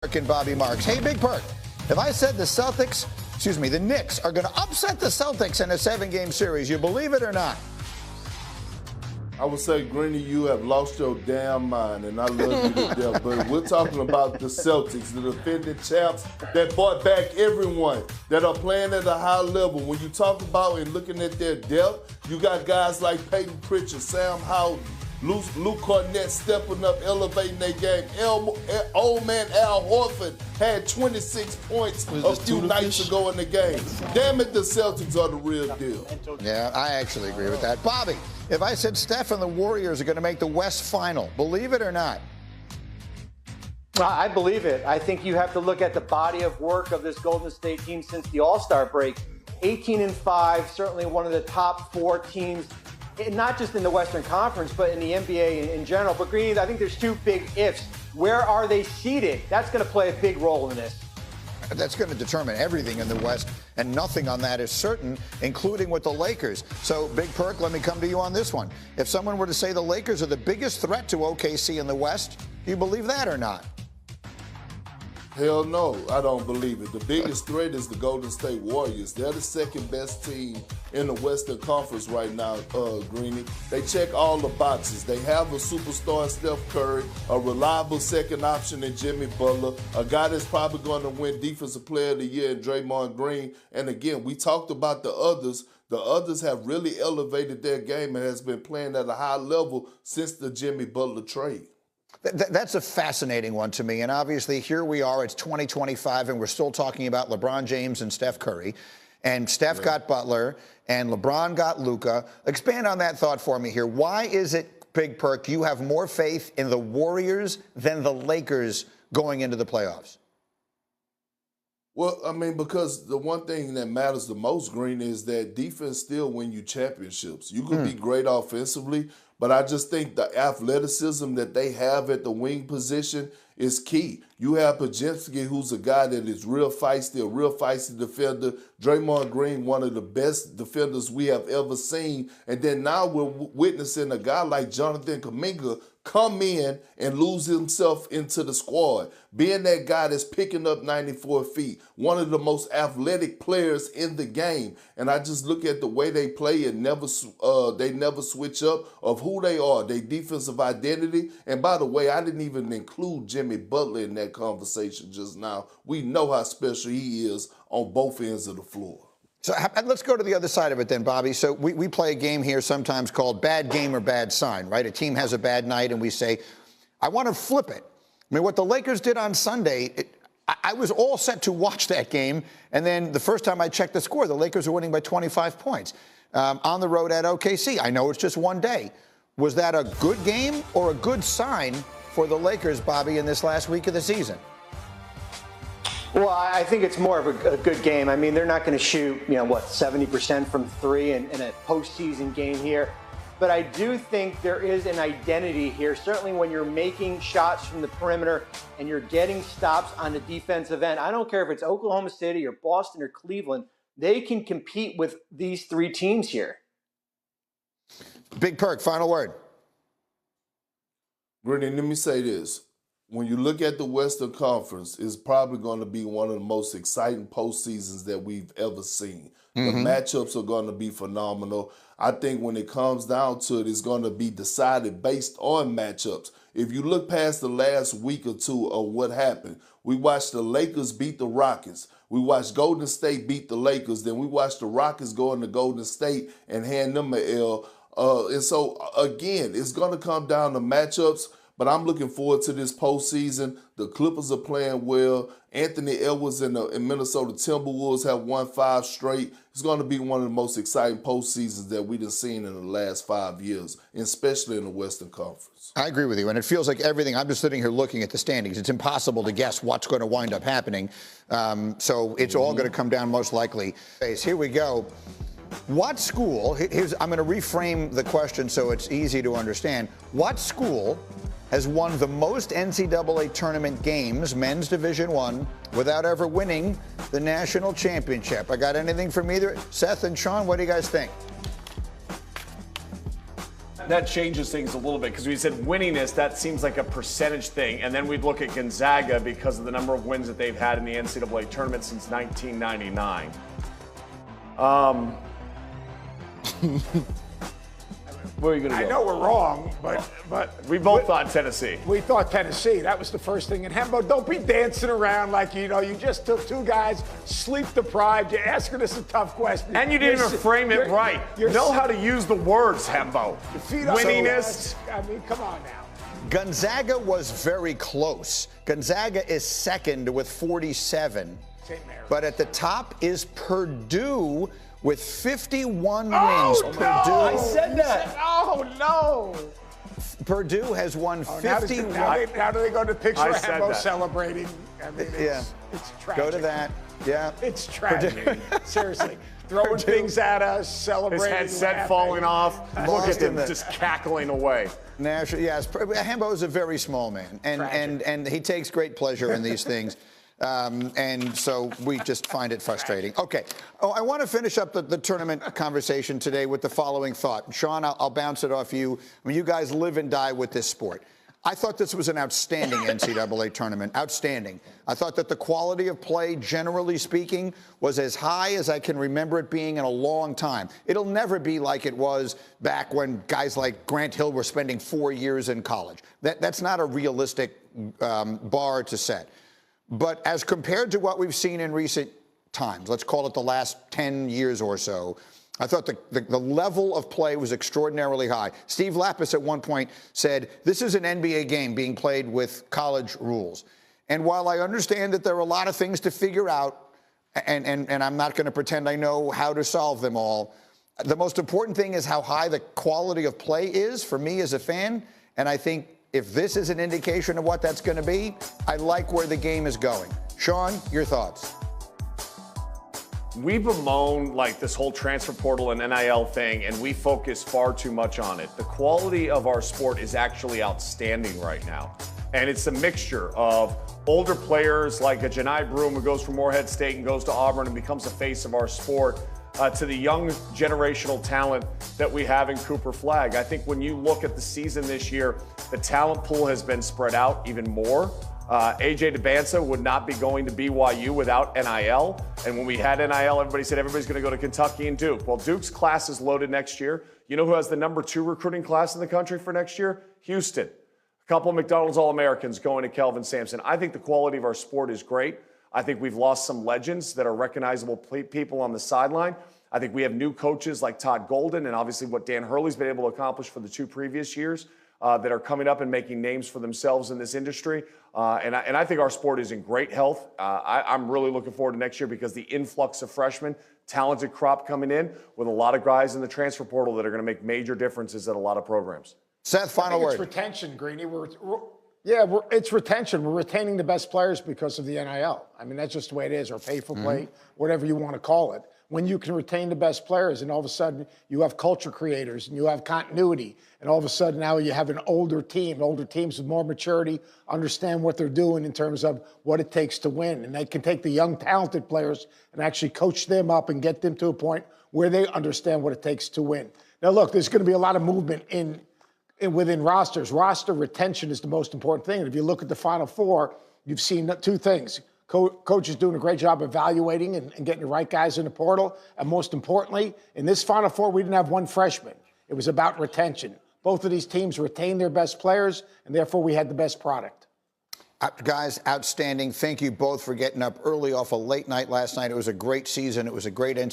Perk and Bobby Marks. Hey, Big Perk, if I said the Knicks are going to upset the Celtics in a 7-game series, you believe it or not? I would say, Greeny, you have lost your damn mind, and I love you to death. But we're talking about the Celtics, the defending champs that brought back everyone, that are playing at a high level. When you talk about and looking at their depth, you got guys like Peyton Pritchard, Sam Howden, Luke Cornett stepping up, elevating their game. Old man Al Horford had 26 points a few nights ago in the game. Damn it, the Celtics are the real deal. Yeah, I actually agree with that. Bobby, if I said Steph and the Warriors are going to make the West Final, believe it or not? I believe it. I think you have to look at the body of work of this Golden State team since the All-Star break. 18-5, certainly one of the top 4 teams, not just in the Western Conference, but in the NBA in general. But Greeny, I think there's 2 big ifs. Where are they seated? That's going to play a big role in this. That's going to determine everything in the West, and nothing on that is certain, including with the Lakers. So, Big Perk, let me come to you on this one. If someone were to say the Lakers are the biggest threat to OKC in the West, do you believe that or not? Hell no, I don't believe it. The biggest threat is the Golden State Warriors. They're the second best team in the Western Conference right now, Greeny. They check all the boxes. They have a superstar in Steph Curry, a reliable second option in Jimmy Butler, a guy that's probably going to win Defensive Player of the Year in Draymond Green. And again, we talked about the others. The others have really elevated their game and has been playing at a high level since the Jimmy Butler trade. That's a fascinating one to me. And obviously, here we are. It's 2025, and we're still talking about LeBron James and Steph Curry. And Steph got Butler, and LeBron got Luka. Expand on that thought for me here. Why is it, Big Perk, you have more faith in the Warriors than the Lakers going into the playoffs? Well, I mean, because the one thing that matters the most, Green, is that defense still win you championships. You can be great offensively, but I just think the athleticism that they have at the wing position is key. You have Podziemski, who's a guy that is real feisty, a real feisty defender. Draymond Green, one of the best defenders we have ever seen. And then now we're witnessing a guy like Jonathan Kuminga come in and lose himself into the squad, being that guy that's picking up 94 feet, one of the most athletic players in the game. And I just look at the way they play and they never switch up of who they are, their defensive identity. And by the way, I didn't even include Jimmy Butler in that conversation just now. We know how special he is on both ends of the floor. So let's go to the other side of it then, Bobby. So we play a game here sometimes called bad game or bad sign, right? A team has a bad night and we say, I want to flip it. I mean, what the Lakers did on Sunday, I was all set to watch that game. And then the first time I checked the score, the Lakers were winning by 25 points on the road at OKC. I know it's just one day. Was that a good game or a good sign for the Lakers, Bobby, in this last week of the season? Well, I think it's more of a good game. I mean, they're not going to shoot, 70% from 3 in a postseason game here. But I do think there is an identity here, certainly when you're making shots from the perimeter and you're getting stops on the defensive end. I don't care if it's Oklahoma City or Boston or Cleveland. They can compete with these 3 teams here. Big Perk, final word. Brittany, let me say this. When you look at the Western Conference, it's probably going to be one of the most exciting postseasons that we've ever seen. The matchups are going to be phenomenal. I think when it comes down to it, it's going to be decided based on matchups. If you look past the last week or two of what happened, we watched the Lakers beat the Rockets. We watched Golden State beat the Lakers. Then we watched the Rockets go into Golden State and hand them an L. And so, again, it's going to come down to matchups. But I'm looking forward to this postseason. The Clippers are playing well. Anthony Edwards and the Minnesota Timberwolves have won 5 straight. It's going to be one of the most exciting postseasons that we've seen in the last 5 years, especially in the Western Conference. I agree with you, and it feels like everything. I'm just sitting here looking at the standings. It's impossible to guess what's going to wind up happening. So it's all going to come down most likely. Here we go. What school, I'm going to reframe the question so it's easy to understand. What school has won the most NCAA tournament games, men's Division I, without ever winning the national championship? I got anything from either Seth and Sean? What do you guys think? that changes things a little bit because we said winningness, that seems like a percentage thing. And then we'd look at Gonzaga because of the number of wins that they've had in the NCAA tournament since 1999. Where are you going to go? I know we're wrong, but we both thought Tennessee. We thought Tennessee. That was the first thing. And Hembo, don't be dancing around like, you just took two guys, sleep deprived. You're asking us a tough question. And you didn't even frame it right. You know how to use the words, Hembo. Winningness. I mean, come on now. Gonzaga was very close. Gonzaga is second with 47. St. Mary's. But at the top is Purdue with 51 Oh, wins. no! I said that. Oh, no. Purdue has won 51. Now do they go to the picture I of said Hembo that. celebrating? I mean, it's tragic. Go to that. Yeah. It's tragic. Seriously. Throwing things at us, celebrating. His headset laughing. falling off. Look at him Boston. just cackling away. National, yes. Hembo is a very small man, and he takes great pleasure in these things. And so we just find it frustrating. Okay. Oh, I want to finish up the tournament conversation today with the following thought. Sean, I'll bounce it off you. I mean, you guys live and die with this sport. I thought this was an outstanding NCAA tournament. Outstanding. I thought that the quality of play, generally speaking, was as high as I can remember it being in a long time. It'll never be like it was back when guys like Grant Hill were spending 4 years in college. That's not a realistic bar to set. But as compared to what we've seen in recent times, let's call it the last 10 years or so, I thought the level of play was extraordinarily high. Steve Lapis at one point said, this is an NBA game being played with college rules. And while I understand that there are a lot of things to figure out, and I'm not going to pretend I know how to solve them all, the most important thing is how high the quality of play is for me as a fan. And I think if this is an indication of what that's going to be, I like where the game is going. Sean, your thoughts? We bemoan like this whole transfer portal and NIL thing, and we focus far too much on it. The quality of our sport is actually outstanding right now. And it's a mixture of older players like a Janai Broom who goes from Morehead State and goes to Auburn and becomes the face of our sport, to the young generational talent that we have in Cooper Flagg. I think when you look at the season this year, the talent pool has been spread out even more. AJ DeBanza would not be going to BYU without NIL. And when we had NIL, everybody said everybody's going to go to Kentucky and Duke. Well, Duke's class is loaded next year. You know who has the #2 recruiting class in the country for next year? Houston. A couple of McDonald's All-Americans going to Kelvin Sampson. I think the quality of our sport is great. I think we've lost some legends that are recognizable people on the sideline. I think we have new coaches like Todd Golden and obviously what Dan Hurley's been able to accomplish for the 2 previous years that are coming up and making names for themselves in this industry. And I think our sport is in great health. I'm really looking forward to next year because the influx of freshmen, talented crop coming in with a lot of guys in the transfer portal that are going to make major differences at a lot of programs. Seth, final word. It's retention, Greeny. It's retention. We're retaining the best players because of the NIL. I mean, that's just the way it is, or pay for play, whatever you want to call it. When you can retain the best players and all of a sudden you have culture creators and you have continuity and all of a sudden now you have an older team, older teams with more maturity, understand what they're doing in terms of what it takes to win. And they can take the young, talented players and actually coach them up and get them to a point where they understand what it takes to win. Now, look, there's going to be a lot of movement within rosters. Roster retention is the most important thing. And if you look at the Final Four, you've seen 2 things. Coach is doing a great job evaluating and getting the right guys in the portal. And most importantly, in this Final Four, we didn't have 1 freshman. It was about retention. Both of these teams retained their best players, and therefore we had the best product. Guys, outstanding. Thank you both for getting up early off a late night last night. It was a great season. It was a great NCAA.